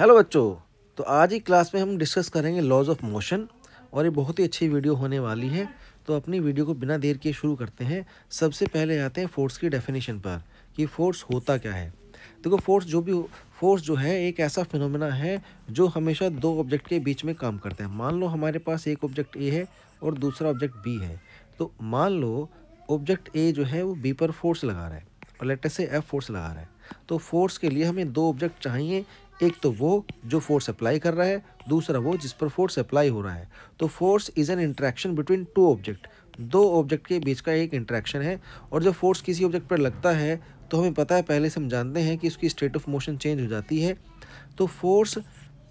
Hello बच्चों। तो आज ही क्लास में हम डिस्कस करेंगे लॉज ऑफ मोशन और ये बहुत ही अच्छी वीडियो होने वाली है। तो अपनी वीडियो को बिना देर किए शुरू करते हैं। सबसे पहले आते हैं फोर्स की डेफिनेशन पर कि फोर्स होता क्या है। देखो, फोर्स जो है एक ऐसा फिनोमेना है जो हमेशा दो ऑब्जेक्ट के बीच में काम करता है। मान लो हमारे पास एक ऑब्जेक्ट ए है और दूसरा ऑब्जेक्ट बी है। तो मान लो ऑब्जेक्ट ए जो है वो बी पर फोर्स लगा रहा है और लेट अस से एफ फोर्स लगा रहा है। तो फोर्स के लिए हमें दो ऑब्जेक्ट चाहिए, एक तो वो जो फोर्स अप्लाई कर रहा है, दूसरा वो जिस पर फोर्स अप्लाई हो रहा है। तो force is an interaction between to object, दो ऑब्जेक्ट के बीच का एक इंटरेक्शन है। और जब फोर्स किसी ऑब्जेक्ट पर लगता है तो हमें पता है, पहले से हम जानते हैं कि उसकी स्टेट ऑफ मोशन चेंज हो जाती है। तो force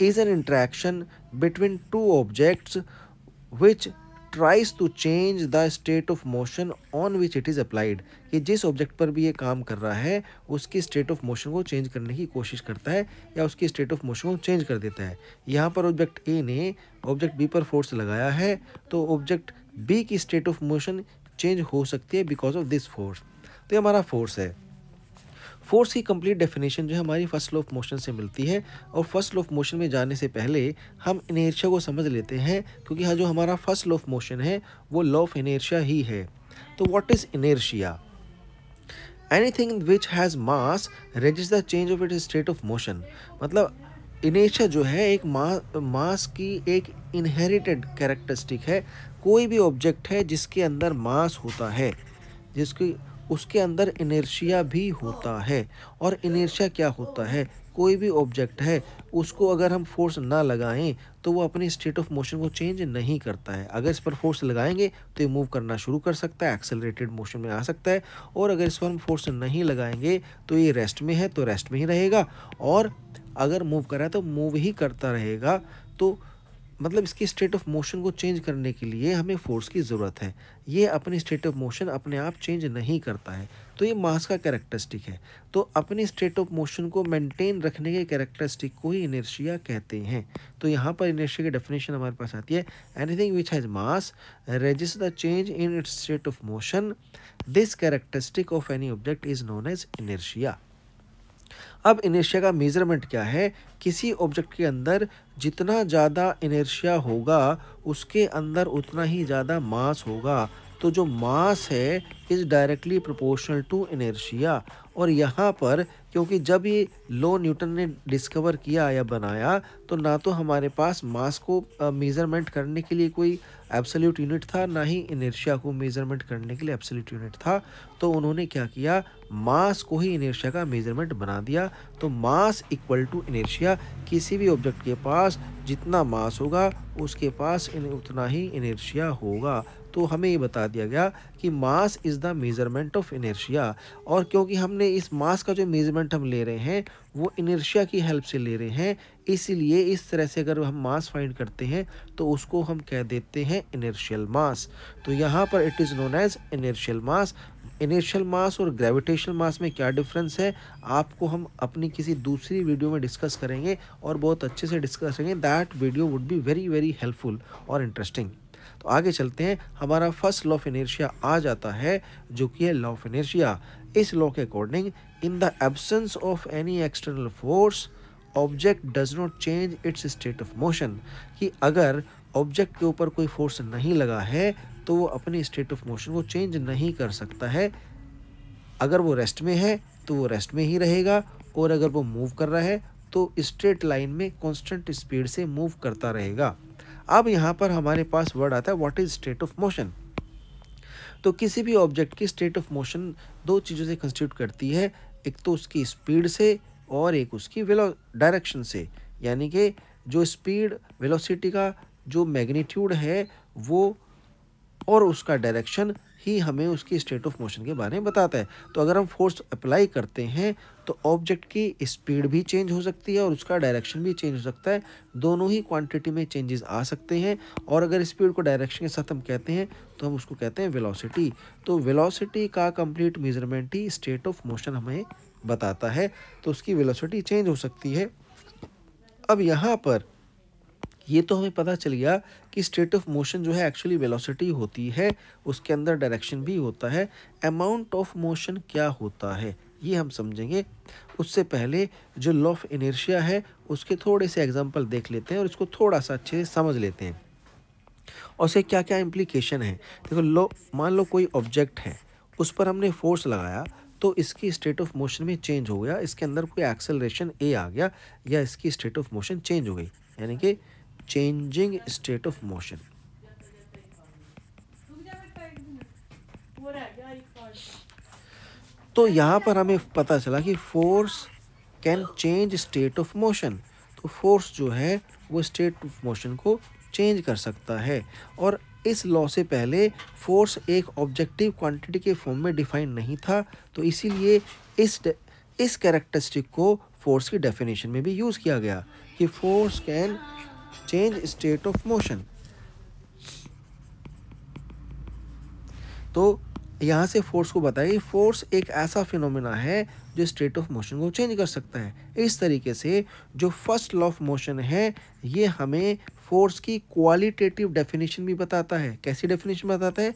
is an interaction between two objects which tries to change the state of motion on which it is applied, कि जिस ऑब्जेक्ट पर भी ये काम कर रहा है उसकी स्टेट ऑफ मोशन को चेंज करने की कोशिश करता है या उसकी स्टेट ऑफ मोशन को चेंज कर देता है। यहाँ पर ऑब्जेक्ट ए ने ऑब्जेक्ट बी पर फोर्स लगाया है तो ऑब्जेक्ट बी की स्टेट ऑफ मोशन चेंज हो सकती है बिकॉज ऑफ दिस फोर्स। तो ये हमारा फोर्स है। फोर्स की कंप्लीट डेफिनेशन जो है हमारी फर्स्ट लॉ ऑफ मोशन से मिलती है। और फर्स्ट लॉ ऑफ मोशन में जाने से पहले हम इनर्शिया को समझ लेते हैं, क्योंकि हाँ जो हमारा फर्स्ट लॉ ऑफ मोशन है वो लॉ ऑफ इनर्शिया ही है। तो what is inertia? Anything which has mass resist the change of its state of motion. मतलब इनर्शिया जो है एक मास की एक इनहेरिटेड कैरेक्टरिस्टिक है। कोई भी ऑब्जेक्ट है जिसके अंदर मास होता है, जिसकी उसके अंदर इनर्शिया भी होता है। और इनर्शिया क्या होता है? कोई भी ऑब्जेक्ट है उसको अगर हम फोर्स ना लगाएं तो वो अपनी स्टेट ऑफ मोशन को चेंज नहीं करता है। अगर इस पर फोर्स लगाएंगे तो ये मूव करना शुरू कर सकता है, एक्सेलरेटेड मोशन में आ सकता है। और अगर इस पर हम फोर्स नहीं लगाएंगे तो ये रेस्ट में है तो रेस्ट में ही रहेगा, और अगर मूव कर रहा है तो मूव ही करता रहेगा। तो मतलब इसकी स्टेट ऑफ मोशन को चेंज करने के लिए हमें फोर्स की ज़रूरत है। ये अपनी स्टेट ऑफ मोशन अपने आप चेंज नहीं करता है। तो ये मास का कैरेक्टरिस्टिक है। तो अपनी स्टेट ऑफ मोशन को मेंटेन रखने के कैरेक्टरिस्टिक को ही इनर्शिया कहते हैं। तो यहाँ पर इनर्शिया की डेफिनेशन हमारे पास आती है, anything which has mass resist the change in its state of motion, this characteristic of any object is known as inertia. अब इनर्शिया का मेजरमेंट क्या है? किसी ऑब्जेक्ट के अंदर जितना ज़्यादा इनर्शिया होगा उसके अंदर उतना ही ज़्यादा मास होगा। तो जो मास है is directly proportional to inertia. और यहाँ पर क्योंकि जब ये लॉ न्यूटन ने डिस्कवर किया या बनाया तो ना तो हमारे पास मास को मेज़रमेंट करने के लिए कोई एब्सोल्यूट यूनिट था, ना ही इनर्शिया को मेज़रमेंट करने के लिए एब्सोल्यूट यूनिट था। तो उन्होंने क्या किया, मास को ही इनर्शिया का मेज़रमेंट बना दिया। तो मास इक्वल टू इनर्शिया, किसी भी ऑब्जेक्ट के पास जितना मास होगा उसके पास उतना ही इनर्शिया होगा। तो हमें ये बता दिया गया कि mass is the measurement of inertia. और क्योंकि हमने इस मास का जो मेज़रमेंट हम ले रहे हैं वो इनर्शिया की हेल्प से ले रहे हैं, इसीलिए इस तरह से अगर हम मास फाइंड करते हैं तो उसको हम कह देते हैं इनर्शियल मास। तो यहाँ पर it is known as inertial mass. Inertial mass और ग्रेविटेशनल मास में क्या डिफरेंस है आपको हम अपनी किसी दूसरी वीडियो में डिस्कस करेंगे और बहुत अच्छे से डिस्कस करेंगे। That video would be very very helpful और इंटरेस्टिंग। तो आगे चलते हैं। हमारा फर्स्ट लॉ ऑफ इनर्शिया आ जाता है जो कि है लॉ ऑफ इनर्शिया। इस लॉ के according, in the absence of any external force object does not change it's state of motion, कि अगर ऑब्जेक्ट के ऊपर कोई फोर्स नहीं लगा है तो वो अपनी स्टेट ऑफ मोशन को चेंज नहीं कर सकता है। अगर वो रेस्ट में है तो वो रेस्ट में ही रहेगा, और अगर वो मूव कर रहा है तो स्ट्रेट लाइन में कांस्टेंट स्पीड से मूव करता रहेगा। अब यहाँ पर हमारे पास वर्ड आता है what is state of motion. तो किसी भी ऑब्जेक्ट की स्टेट ऑफ मोशन दो चीज़ों से कंस्टिट्यूट करती है, एक तो उसकी स्पीड से और एक उसकी डायरेक्शन से। यानी कि जो स्पीड वेलोसिटी का जो मैग्नीट्यूड है वो और उसका डायरेक्शन ही हमें उसकी स्टेट ऑफ मोशन के बारे में बताता है। तो अगर हम फोर्स अप्लाई करते हैं तो ऑब्जेक्ट की स्पीड भी चेंज हो सकती है और उसका डायरेक्शन भी चेंज हो सकता है। दोनों ही क्वांटिटी में चेंजेस आ सकते हैं। और अगर स्पीड को डायरेक्शन के साथ हम कहते हैं तो हम उसको कहते हैं वेलोसिटी। तो वेलोसिटी का complete measurement he state of motion हमें बताता है। तो उसकी वेलोसिटी चेंज हो सकती है। अब यहाँ पर ये तो हमें पता चल गया कि स्टेट ऑफ मोशन जो है एक्चुअली वेलोसिटी होती है, उसके अंदर डायरेक्शन भी होता है। अमाउंट ऑफ मोशन क्या होता है ये हम समझेंगे। उससे पहले जो लॉ ऑफ इनर्शिया है उसके थोड़े से एग्जांपल देख लेते हैं और इसको थोड़ा सा अच्छे से समझ लेते हैं और उससे क्या क्या इम्प्लीकेशन है। देखो, मान लो कोई ऑब्जेक्ट है, उस पर हमने फोर्स लगाया तो इसकी स्टेट ऑफ मोशन में चेंज हो गया, इसके अंदर कोई एक्सेलरेशन ए आ गया या इसकी स्टेट ऑफ मोशन चेंज हो गई, यानी कि चेंजिंग स्टेट ऑफ मोशन। तो यहाँ पर हमें पता चला कि force can change state of motion. तो फोर्स जो है वो स्टेट ऑफ मोशन को चेंज कर सकता है। और इस लॉ से पहले फोर्स एक ऑब्जेक्टिव क्वांटिटी के फॉर्म में डिफाइन नहीं था, तो इसीलिए इस कैरेक्टरिस्टिक को फोर्स की डेफिनेशन में भी यूज़ किया गया कि force can change state of motion. तो यहाँ से फोर्स को बताइए, फोर्स एक ऐसा फिनोमेना है जो स्टेट ऑफ मोशन को चेंज कर सकता है। इस तरीके से जो फर्स्ट लॉ ऑफ मोशन है ये हमें फोर्स की क्वालिटेटिव डेफिनेशन भी बताता है। कैसी डेफिनेशन बताता है?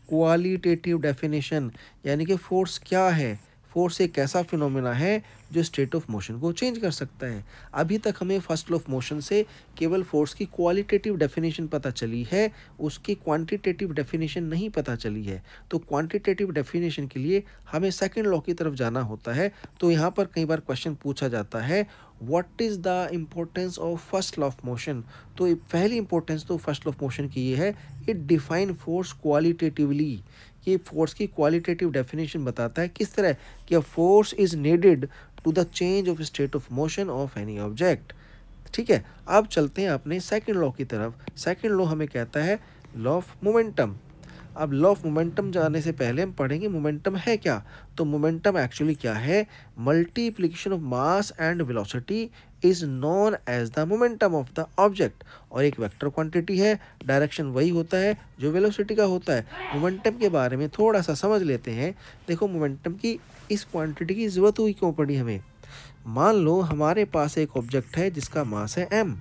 क्वालिटेटिव डेफिनेशन, यानी कि फोर्स क्या है, फोर्स एक ऐसा फिनोमेना है जो स्टेट ऑफ मोशन को चेंज कर सकता है। अभी तक हमें फर्स्ट लॉ ऑफ मोशन से केवल फोर्स की क्वालिटेटिव डेफिनेशन पता चली है, उसकी क्वांटिटेटिव डेफिनेशन नहीं पता चली है। तो क्वांटिटेटिव डेफिनेशन के लिए हमें सेकंड लॉ की तरफ जाना होता है। तो यहाँ पर कई बार क्वेश्चन पूछा जाता है, what is the importance of first law of motion. तो पहली इंपॉर्टेंस तो फर्स्ट लॉ ऑफ मोशन की ये है, इट डिफाइन फोर्स क्वालिटेटिवली। ये फोर्स की क्वालिटेटिव डेफिनेशन बताता है किस तरह कि a force is needed to the change of state of motion of any object. ठीक है, अब चलते हैं अपने सेकंड लॉ की तरफ। सेकंड लॉ हमें कहता है लॉ ऑफ मोमेंटम। अब लॉ ऑफ मोमेंटम जाने से पहले हम पढ़ेंगे मोमेंटम है क्या। तो मोमेंटम एक्चुअली क्या है? Multiplication of mass and velocity is known as the momentum of the object. और एक वेक्टर क्वांटिटी है, डायरेक्शन वही होता है जो वेलोसिटी का होता है। मोमेंटम के बारे में थोड़ा सा समझ लेते हैं। देखो, मोमेंटम की इस क्वांटिटी की ज़रूरत हुई क्यों पड़ी हमें। मान लो हमारे पास एक ऑब्जेक्ट है जिसका मास है m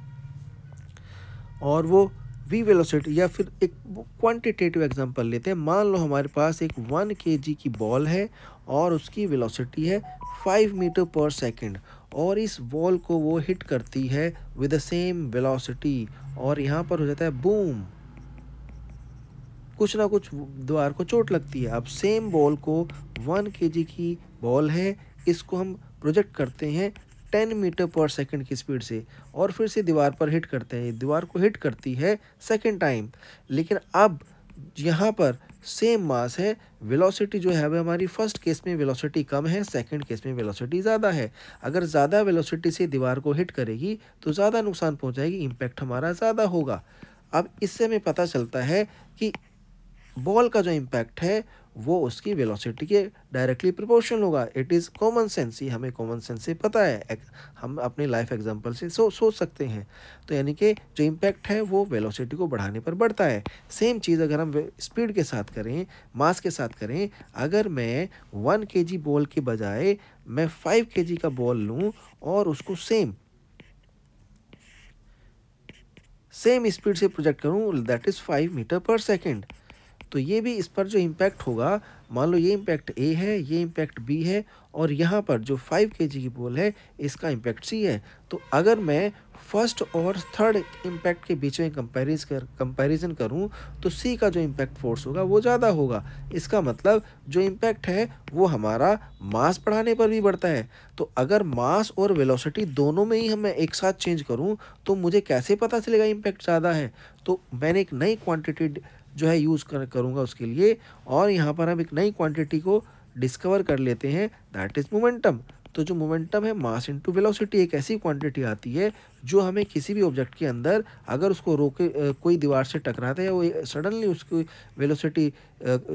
और वो v वेलोसिटी, या फिर एक क्वांटिटेटिव एग्जांपल लेते हैं। मान लो हमारे पास एक 1 kg की बॉल है और उसकी वेलोसिटी है 5 मीटर पर सेकंड, और इस बॉल को वो हिट करती है विद द सेम वेलोसिटी, और यहाँ पर हो जाता है बूम, कुछ ना कुछ द्वार को चोट लगती है। अब सेम बॉल को 1 kg की बॉल है, इसको हम प्रोजेक्ट करते हैं 10 मीटर पर सेकंड की स्पीड से और फिर से दीवार पर हिट करते हैं। दीवार को हिट करती है सेकंड टाइम, लेकिन अब यहाँ पर सेम मास है, वेलोसिटी जो है वह हमारी फर्स्ट केस में वेलोसिटी कम है, सेकंड केस में वेलोसिटी ज़्यादा है। अगर ज़्यादा वेलोसिटी से दीवार को हिट करेगी तो ज़्यादा नुकसान पहुँचाएगी, इम्पैक्ट हमारा ज़्यादा होगा। अब इससे हमें पता चलता है कि बॉल का जो इम्पैक्ट है वो उसकी वेलोसिटी के डायरेक्टली प्रोपोर्शनल होगा। इट इज़ कॉमन सेंस, ये हमें कॉमन सेंस से पता है, हम अपने लाइफ एग्जांपल से सोच सकते हैं। तो यानी कि जो इम्पैक्ट है वो वेलोसिटी को बढ़ाने पर बढ़ता है। सेम चीज़ अगर हम स्पीड के साथ करें, मास के साथ करें, अगर मैं 1 kg बॉल के बजाय मैं 5 kg का बॉल लूँ और उसको सेम स्पीड से प्रोजेक्ट करूँ, दैट इज़ 5 मीटर पर सेकेंड, तो ये भी इस पर जो इम्पैक्ट होगा, मान लो ये इम्पैक्ट ए है, ये इम्पैक्ट बी है, और यहाँ पर जो 5 kg की बॉल है इसका इम्पैक्ट सी है। तो अगर मैं फर्स्ट और थर्ड इम्पैक्ट के बीच में कंपैरिजन करूँ तो सी का जो इम्पैक्ट फोर्स होगा वो ज़्यादा होगा। इसका मतलब जो इम्पैक्ट है वो हमारा मास बढ़ाने पर भी बढ़ता है। तो अगर मास और वेलोसिटी दोनों में ही हम मैं एक साथ चेंज करूँ तो मुझे कैसे पता चलेगा इम्पैक्ट ज़्यादा है। तो मैंने एक नई क्वान्टिटी जो है यूज़ करूँगा उसके लिए, और यहाँ पर हम एक नई क्वांटिटी को डिस्कवर कर लेते हैं, दैट इज़ मोमेंटम। तो जो मोमेंटम है, मास इनटू वेलोसिटी, एक ऐसी क्वांटिटी आती है जो हमें किसी भी ऑब्जेक्ट के अंदर अगर उसको रोके कोई दीवार से टकराता है या वो सडनली उसकी वेलोसिटी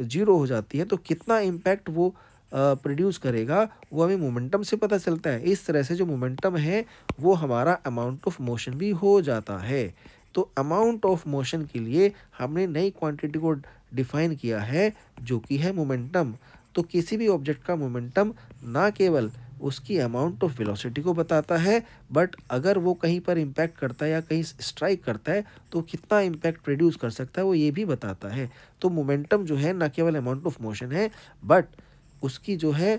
0 हो जाती है तो कितना इम्पैक्ट वो प्रोड्यूस करेगा वो हमें मोमेंटम से पता चलता है। इस तरह से जो मोमेंटम है वो हमारा अमाउंट ऑफ मोशन भी हो जाता है। तो अमाउंट ऑफ मोशन के लिए हमने नई क्वांटिटी को डिफाइन किया है जो कि है मोमेंटम। तो किसी भी ऑब्जेक्ट का मोमेंटम ना केवल उसकी अमाउंट ऑफ वेलोसिटी को बताता है, बट अगर वो कहीं पर इम्पैक्ट करता है या कहीं स्ट्राइक करता है तो कितना इम्पैक्ट प्रोड्यूस कर सकता है वो ये भी बताता है। तो मोमेंटम जो है ना केवल अमाउंट ऑफ मोशन है, बट उसकी जो है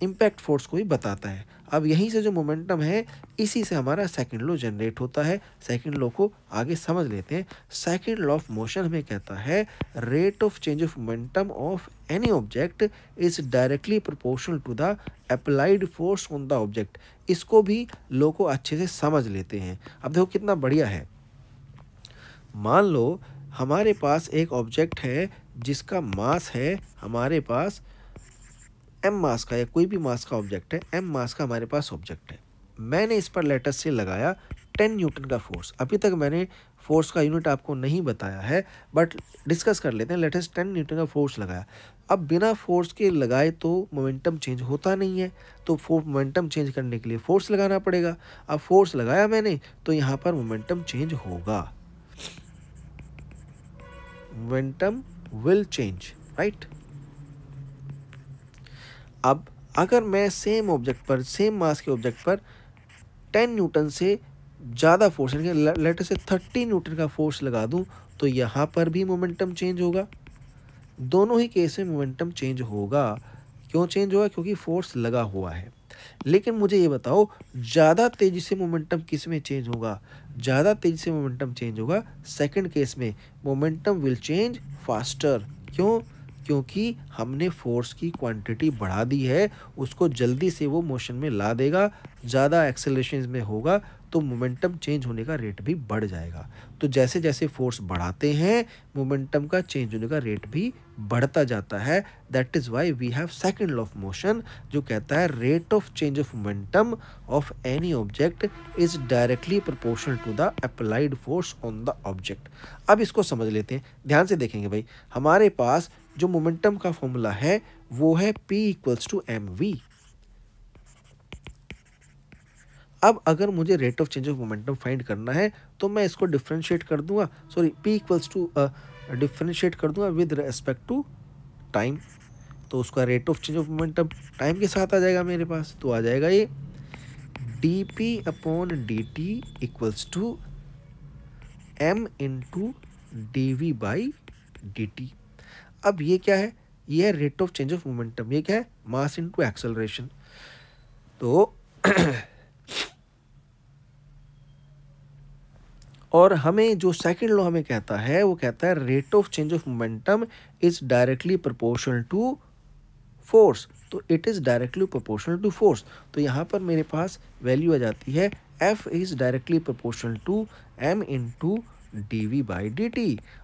इम्पैक्ट फोर्स को भी बताता है। अब यहीं से जो मोमेंटम है इसी से हमारा सेकंड लॉ जनरेट होता है। सेकंड लॉ को आगे समझ लेते हैं। सेकंड लॉ ऑफ मोशन हमें कहता है rate of change of momentum of any object is directly proportional to the applied force on the object. इसको भी लॉ को अच्छे से समझ लेते हैं। अब देखो कितना बढ़िया है। मान लो हमारे पास एक ऑब्जेक्ट है जिसका मास है हमारे पास m मास का, या कोई भी मास का ऑब्जेक्ट है, m मास का हमारे पास ऑब्जेक्ट है। मैंने इस पर लेटर से लगाया 10 न्यूटन का फोर्स। अभी तक मैंने फोर्स का यूनिट आपको नहीं बताया है, बट डिस्कस कर लेते हैं। लेटेस्ट 10 न्यूटन का फोर्स लगाया। अब बिना फोर्स के लगाए तो मोमेंटम चेंज होता नहीं है, तो मोमेंटम चेंज करने के लिए फोर्स लगाना पड़ेगा। अब फोर्स लगाया मैंने तो यहाँ पर मोमेंटम चेंज होगा, मोमेंटम विल चेंज, राइट। अब अगर मैं सेम ऑब्जेक्ट पर, सेम मास के ऑब्जेक्ट पर 10 न्यूटन से ज़्यादा फोर्स, यानी लेटर से 30 न्यूटन का फोर्स लगा दूं तो यहाँ पर भी मोमेंटम चेंज होगा। दोनों ही केस में मोमेंटम चेंज होगा। क्यों चेंज होगा? क्योंकि फोर्स लगा हुआ है। लेकिन मुझे ये बताओ ज़्यादा तेज़ी से मोमेंटम किस में चेंज होगा? ज़्यादा तेज़ी से मोमेंटम चेंज होगा सेकंड केस में। Momentum will change faster. क्यों? क्योंकि हमने फोर्स की क्वांटिटी बढ़ा दी है, उसको जल्दी से वो मोशन में ला देगा। ज़्यादा एक्सेलरेशन में होगा तो मोमेंटम चेंज होने का रेट भी बढ़ जाएगा। तो जैसे जैसे फोर्स बढ़ाते हैं मोमेंटम का चेंज होने का रेट भी बढ़ता जाता है। That is why we have second law of motion, जो कहता है rate of change of momentum of any object is directly proportional to the applied force on the object. अब इसको समझ लेते हैं, ध्यान से देखेंगे भाई। हमारे पास जो मोमेंटम का फॉर्मूला है वो है P = mv। अब अगर मुझे rate of change of momentum find करना है तो मैं इसको डिफरेंशिएट कर दूंगा, P = डिफरेंशिएट कर दूंगा विद रिस्पेक्ट टू टाइम। तो उसका rate of change of momentum time के साथ आ जाएगा मेरे पास। तो आ जाएगा ये dp/dt = m × dv/dt। अब ये क्या है? ये है rate of change of momentum. ये क्या है? मास इनटू एक्सेलरेशन। तो और हमें जो सेकंड लॉ हमें कहता है वो कहता है rate of change of momentum is directly proportional to force. तो it is directly proportional to force. तो यहाँ पर मेरे पास वैल्यू आ जाती है F is directly proportional to m × dv/dt।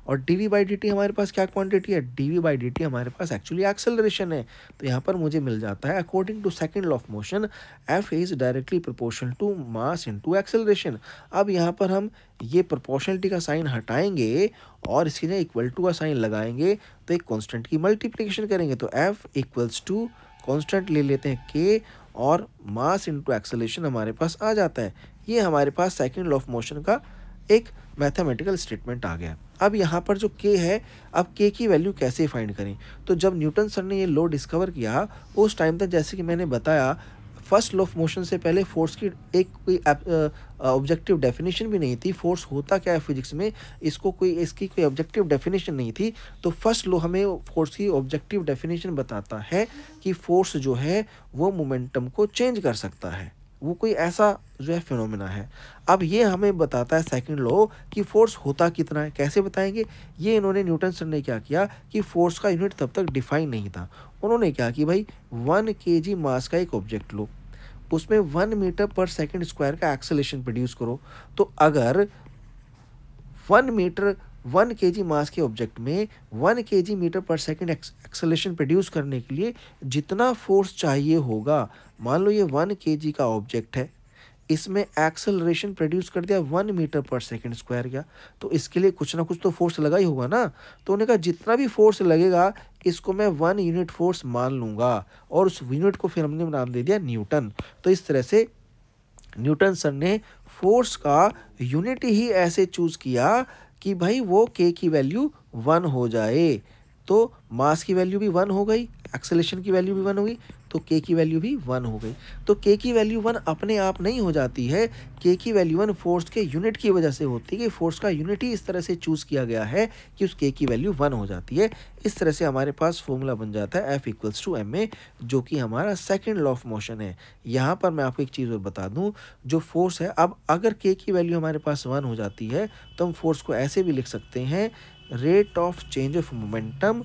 और dv/dt हमारे पास क्या क्वांटिटी है? dv/dt हमारे पास एक्चुअली एक्सेलरेशन है। तो यहाँ पर मुझे मिल जाता है according to second law of motion F is directly proportional to mass into acceleration. अब यहाँ पर हम ये प्रोपोर्शनलिटी का साइन हटाएंगे और इसकी जगह इक्वल टू का साइन लगाएंगे तो एक कांस्टेंट की मल्टीप्लिकेशन करेंगे। तो F = कांस्टेंट ले लेते हैं K और मास इनटू एक्सेलरेशन हमारे पास आ जाता है। ये हमारे पास सेकंड लॉ ऑफ मोशन का एक मैथमेटिकल स्टेटमेंट आ गया। अब यहाँ पर जो K है, अब K की वैल्यू कैसे फाइंड करें? तो जब न्यूटन सर ने ये लॉ डिस्कवर किया उस टाइम तक, जैसे कि मैंने बताया, फर्स्ट लॉ ऑफ मोशन से पहले फोर्स की एक कोई ऑब्जेक्टिव डेफिनेशन भी नहीं थी। फोर्स होता क्या है फिजिक्स में, इसकी कोई ऑब्जेक्टिव डेफिनेशन नहीं थी। तो फर्स्ट लॉ हमें फोर्स की ऑब्जेक्टिव डेफिनेशन बताता है कि फोर्स जो है वो मोमेंटम को चेंज कर सकता है, वो कोई ऐसा जो है फिनोमेना है। अब ये हमें बताता है सेकंड लॉ कि फोर्स होता कितना है। कैसे बताएंगे? ये इन्होंने न्यूटन सर ने क्या किया कि फोर्स का यूनिट तब तक डिफाइन नहीं था। उन्होंने क्या कि भाई 1 kg मास का एक ऑब्जेक्ट लो, उसमें 1 मीटर/सेकंड² का एक्सेलरेशन प्रोड्यूस करो। तो अगर 1 kg मास के ऑब्जेक्ट में 1 kg मीटर/सेकंड एक्सेलरेशन प्रोड्यूस करने के लिए जितना फोर्स चाहिए होगा, मान लो ये 1 kg का ऑब्जेक्ट है, इसमें एक्सेलरेशन प्रोड्यूस कर दिया 1 मीटर/सेकंड² का, तो इसके लिए कुछ ना कुछ तो फोर्स लगा ही होगा ना। तो उन्होंने कहा जितना भी फोर्स लगेगा इसको मैं 1 यूनिट फोर्स मान लूँगा और उस यूनिट को फिर हमने नाम दे दिया न्यूटन। तो इस तरह से न्यूटन सर ने फोर्स का यूनिट ही ऐसे चूज़ किया कि भाई वो K की वैल्यू 1 हो जाए। तो मास की वैल्यू भी 1 हो गई, एक्सेलरेशन की वैल्यू भी 1 होगी, तो k की वैल्यू भी 1 हो गई। तो k की वैल्यू 1 अपने आप नहीं हो जाती है, k की वैल्यू 1 फोर्स के यूनिट की वजह से होती है कि फोर्स का यूनिट ही इस तरह से चूज़ किया गया है कि उस k की वैल्यू 1 हो जाती है। इस तरह से हमारे पास फॉर्मूला बन जाता है F इक्वल्स टू ma, जो कि हमारा सेकेंड लॉ ऑफ मोशन है। यहाँ पर मैं आपको एक चीज़ और बता दूँ, जो फोर्स है, अब अगर k की वैल्यू हमारे पास 1 हो जाती है तो हम फोर्स को ऐसे भी लिख सकते हैं, rate of change of momentum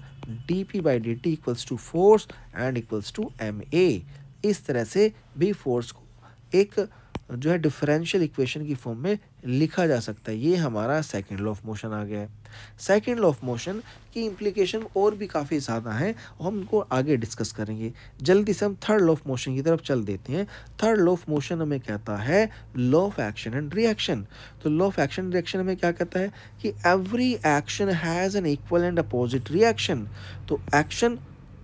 dp/dt equals to force and equals to ma। इस तरह से भी फोर्स को एक जो है डिफरेंशियल इक्वेशन की फॉर्म में लिखा जा सकता है। ये हमारा सेकंड लॉ ऑफ मोशन आ गया है। सेकंड लॉ ऑफ मोशन की इम्प्लीकेशन और भी काफ़ी ज़्यादा हैं और हम उनको आगे डिस्कस करेंगे। जल्दी से हम थर्ड लॉ ऑफ मोशन की तरफ चल देते हैं। थर्ड लॉ ऑफ मोशन हमें कहता है law of action and reaction. तो law of action and reaction हमें क्या कहता है कि every action has an equal and opposite reaction. तो एक्शन,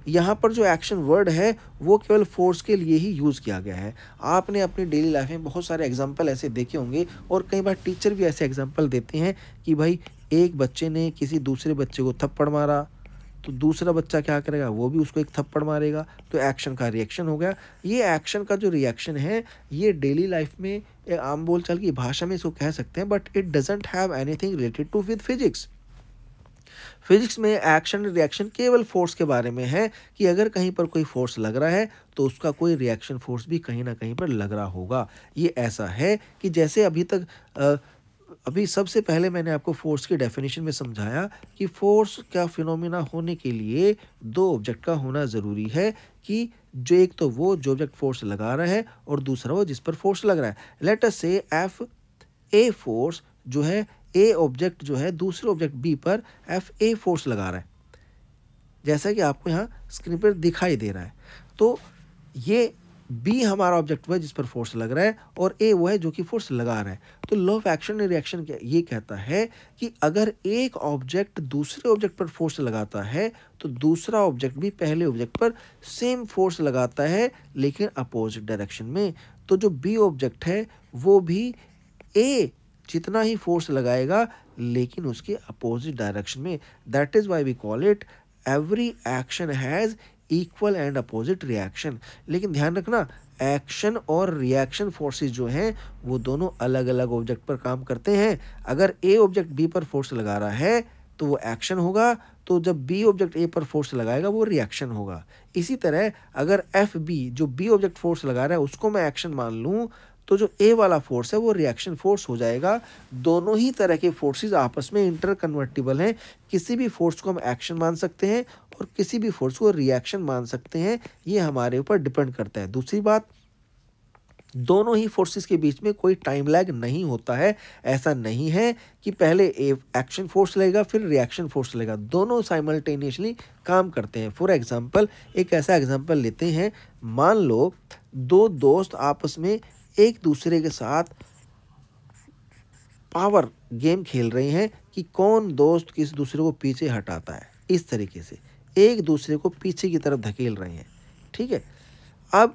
यहाँ पर जो एक्शन वर्ड है वो केवल फोर्स के लिए ही यूज़ किया गया है। आपने अपनी डेली लाइफ में बहुत सारे एग्जांपल ऐसे देखे होंगे और कई बार टीचर भी ऐसे एग्जांपल देते हैं कि भाई एक बच्चे ने किसी दूसरे बच्चे को थप्पड़ मारा तो दूसरा बच्चा क्या करेगा, वो भी उसको एक थप्पड़ मारेगा, तो एक्शन का रिएक्शन हो गया। ये एक्शन का जो रिएक्शन है ये डेली लाइफ में आम बोलचाल की भाषा में इसको कह सकते हैं, but it doesn't have anything related to with physics. Physics में एक्शन रिएक्शन केवल फोर्स के बारे में है कि अगर कहीं पर कोई फोर्स लग रहा है तो उसका कोई रिएक्शन फोर्स भी कहीं ना कहीं पर लग रहा होगा। ये ऐसा है कि जैसे अभी सबसे पहले मैंने आपको फोर्स की डेफिनेशन में समझाया कि फोर्स का फिनोमिना होने के लिए दो ऑब्जेक्ट का होना ज़रूरी है, कि जो एक तो वो जो ऑब्जेक्ट फोर्स लगा रहा है और दूसरा वो जिस पर फोर्स लग रहा है। लेट अस से एफ ए फोर्स जो है, ए ऑब्जेक्ट जो है दूसरे ऑब्जेक्ट बी पर एफ ए फोर्स लगा रहा है, जैसा कि आपको यहाँ स्क्रीन पर दिखाई दे रहा है। तो ये बी हमारा ऑब्जेक्ट हुआ जिस पर फोर्स लग रहा है और ए वो है जो कि फोर्स लगा रहा है। तो law of action and reaction क्या ये कहता है कि अगर एक ऑब्जेक्ट दूसरे ऑब्जेक्ट पर फोर्स लगाता है तो दूसरा ऑब्जेक्ट भी पहले ऑब्जेक्ट पर सेम फोर्स लगाता है लेकिन अपोजिट डायरेक्शन में। तो जो बी ऑब्जेक्ट है वो भी ए जितना ही फोर्स लगाएगा लेकिन उसके अपोजिट डायरेक्शन में। That is why we call it every action has equal and opposite reaction. लेकिन ध्यान रखना, एक्शन और रिएक्शन फोर्सेस जो हैं वो दोनों अलग अलग ऑब्जेक्ट पर काम करते हैं। अगर ए ऑब्जेक्ट बी पर फोर्स लगा रहा है तो वो एक्शन होगा, तो जब बी ऑब्जेक्ट ए पर फोर्स लगाएगा वो रिएक्शन होगा। इसी तरह अगर एफ बी जो बी ऑब्जेक्ट फोर्स लगा रहा है उसको मैं एक्शन मान लूँ तो जो ए वाला फोर्स है वो रिएक्शन फोर्स हो जाएगा। दोनों ही तरह के फोर्सेस आपस में इंटर कन्वर्टिबल हैं। किसी भी फोर्स को हम एक्शन मान सकते हैं और किसी भी फोर्स को रिएक्शन मान सकते हैं, ये हमारे ऊपर डिपेंड करता है। दूसरी बात, दोनों ही फोर्सेस के बीच में कोई टाइम लैग नहीं होता है। ऐसा नहीं है कि पहले एक्शन फोर्स लगेगा फिर रिएक्शन फोर्स लगेगा, दोनों साइमल्टेनियसली काम करते हैं। फॉर एग्जांपल, एक ऐसा एग्जांपल लेते हैं, मान लो दो दोस्त आपस में एक दूसरे के साथ पावर गेम खेल रहे हैं कि कौन दोस्त किस दूसरे को पीछे हटाता है। इस तरीके से एक दूसरे को पीछे की तरफ धकेल रहे हैं, ठीक है। अब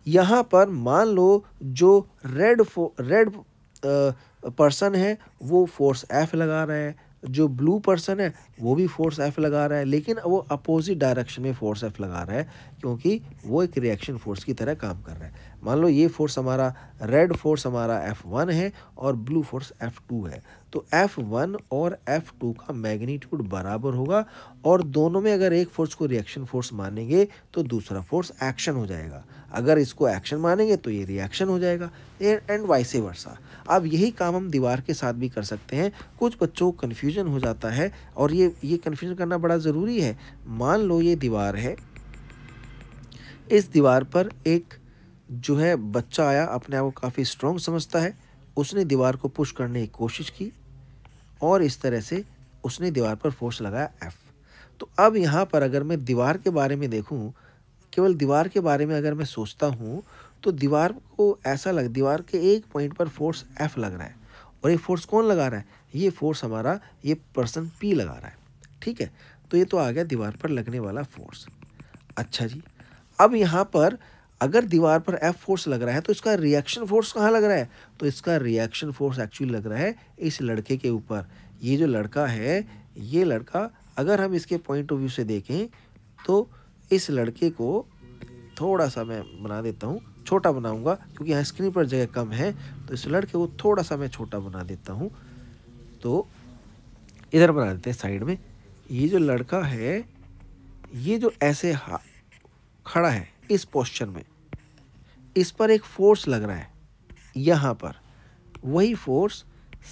यहाँ पर मान लो जो रेड पर्सन है वो फोर्स एफ लगा रहा है, जो ब्लू पर्सन है वो भी फोर्स एफ लगा रहा है, लेकिन वो अपोजिट डायरेक्शन में फोर्स एफ लगा रहा है क्योंकि वो एक रिएक्शन फोर्स की तरह काम कर रहा है। मान लो ये फोर्स हमारा, रेड फोर्स हमारा F1 है और ब्लू फोर्स F2 है। तो F1 और F2 का मैग्नीट्यूड बराबर होगा और दोनों में अगर एक फोर्स को रिएक्शन फोर्स मानेंगे तो दूसरा फोर्स एक्शन हो जाएगा, अगर इसको एक्शन मानेंगे तो ये रिएक्शन हो जाएगा, एंड वाइस वर्सा। अब यही काम हम दीवार के साथ भी कर सकते हैं। कुछ बच्चों को कन्फ्यूजन हो जाता है और ये कन्फ्यूजन करना बड़ा ज़रूरी है। मान लो ये दीवार है, इस दीवार पर एक जो है बच्चा आया, अपने आप को काफ़ी स्ट्रॉन्ग समझता है, उसने दीवार को पुश करने की कोशिश की और इस तरह से उसने दीवार पर फोर्स लगाया F। तो अब यहाँ पर अगर मैं दीवार के बारे में देखूँ, केवल दीवार के बारे में अगर मैं सोचता हूँ तो दीवार को ऐसा दीवार के एक पॉइंट पर फोर्स F लग रहा है और ये फोर्स कौन लगा रहा है, ये फोर्स हमारा ये पर्सन P लगा रहा है, ठीक है। तो ये तो आ गया दीवार पर लगने वाला फोर्स। अच्छा जी, अब यहाँ पर अगर दीवार पर F फोर्स लग रहा है तो इसका रिएक्शन फोर्स कहाँ लग रहा है, तो इसका रिएक्शन फोर्स एक्चुअली लग रहा है इस लड़के के ऊपर। ये जो लड़का है, ये लड़का अगर हम इसके पॉइंट ऑफ व्यू से देखें तो इस लड़के को थोड़ा सा मैं बना देता हूँ, छोटा बनाऊंगा क्योंकि यहाँ स्क्रीन पर जगह कम है, तो इस लड़के को थोड़ा सा मैं छोटा बना देता हूँ। तो इधर बना देते हैं साइड में। ये जो लड़का है, ये जो ऐसे खड़ा है इस पोस्चर में, इस पर एक फोर्स लग रहा है यहाँ पर, वही force,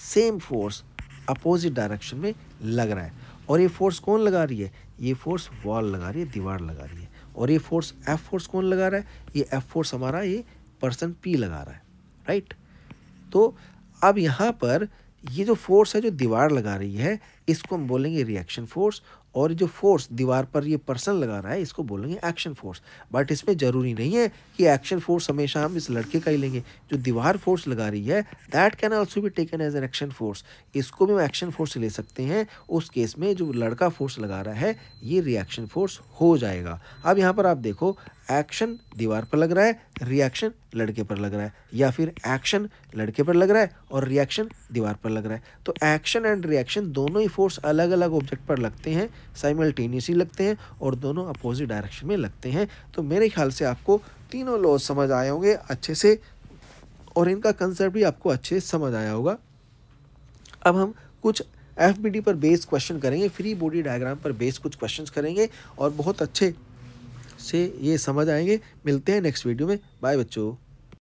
same force opposite direction में लग रहा है। और ये फोर्स कौन लगा रही है? ये फोर्स वॉल लगा रही है, दीवार लगा रही है। और ये फोर्स एफ फोर्स कौन लगा रहा है? ये एफ फोर्स हमारा ये पर्सन पी लगा रहा है, राइट। तो अब यहाँ पर ये जो फोर्स है जो दीवार लगा रही है, इसको हम बोलेंगे रिएक्शन फोर्स, और जो फोर्स दीवार पर ये पर्सन लगा रहा है इसको बोलेंगे एक्शन फोर्स। बट इसमें ज़रूरी नहीं है कि एक्शन फोर्स हमेशा हम इस लड़के का ही लेंगे। जो दीवार फोर्स लगा रही है that can also be taken as an action force, इसको भी हम एक्शन फोर्स ले सकते हैं। उस केस में जो लड़का फोर्स लगा रहा है ये रिएक्शन फोर्स हो जाएगा। अब यहाँ पर आप देखो, एक्शन दीवार पर लग रहा है, रिएक्शन लड़के पर लग रहा है, या फिर एक्शन लड़के पर लग रहा है और रिएक्शन दीवार पर लग रहा है। तो एक्शन एंड रिएक्शन दोनों ही फोर्स अलग अलग ऑब्जेक्ट पर लगते हैं, साइमल्टेनियसली लगते हैं और दोनों अपोजिट डायरेक्शन में लगते हैं। तो मेरे ख्याल से आपको तीनों लॉज समझ आए होंगे अच्छे से, और इनका कंसेप्ट भी आपको अच्छे से समझ आया होगा। अब हम कुछ एफबीडी पर बेस्ड क्वेश्चन करेंगे, फ्री बॉडी डायग्राम पर बेस्ड कुछ क्वेश्चंस करेंगे और बहुत अच्छे से ये समझ आएंगे। मिलते हैं नेक्स्ट वीडियो में। बाय बच्चों।